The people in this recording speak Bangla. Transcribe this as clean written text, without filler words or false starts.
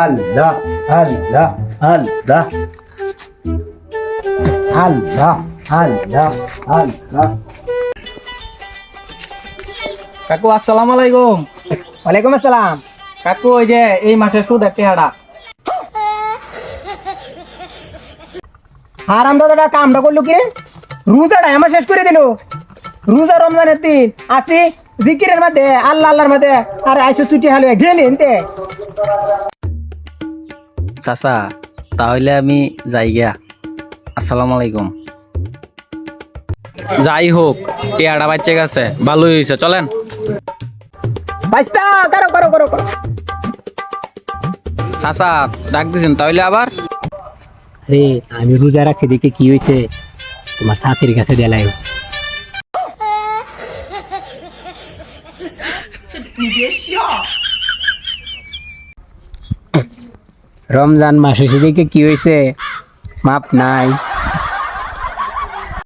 আল্লাহ আল্লাহ আল্লাহ আল্লাহ আল্লাহ আল্লাহ। কাকু আসসালামু আলাইকুম। ওয়ালাইকুম আসসালাম। কাকু ওই যে এই মাসের সুদ একটা হাড়া। হারাম দাদাটা কামটা করলো কি রে? রোজাটা আমার শেষ করে দিল। রোজা রমজানের দিন আসি জিকিরের মধ্যে আল্লাহ আল্লাহর মধ্যে আর আইসো ছুটি হালে গেলি এনতে। চাচা তাহলে আমি যাই গিয়া। আসসালামু আলাইকুম। যাই হোক টিয়াটা বাচ্চা গেছে, ভালোই হয়েছে, চলেন। বাইস্তা করো করো করো করো। চাচা ডাক দিছেন তাহলে আবার। রে আমি রোজা রাখছি দেখে কি হয়েছে, তোমার শাশুড়ির কাছে দেলাই। রমজান মাস এসে দেখে কি হয়েছে, মাপ নাই।